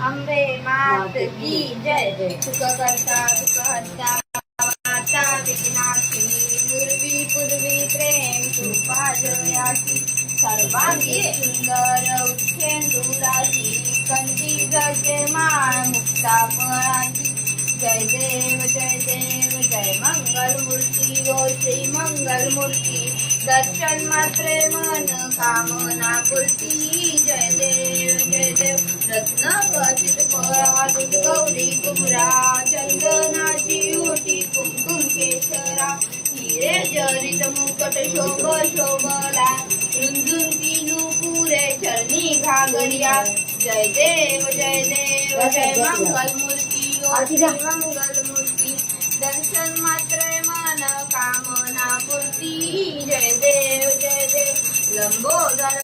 अंबे मात की जय सुख करता सुख हरता माता विघ्नाची पूर्वी पूर्वी प्रेम कृपा जयाची सर्वांगी सुंदर उच्छेंदुराची कंठी गजे माळ मुक्ता फळाची जय देव जय मंगल मूर्ती गो श्री मंगल मूर्ती दर्शन मात्रे मन कामना पूर्ती जय देव रत्न खचित परावृत गौरी कुमरा चंदनाची ओटी कुमकुम केशरा हिरे जडित मुकट शोभ शोभला रुंदुंकी नुपुरे चरणी घागरिया जय देव जय मंगल मूर्ती मंगल मूर्ती दर्शन मात्रे मन कामना पूर्ती जय देव लंबोदर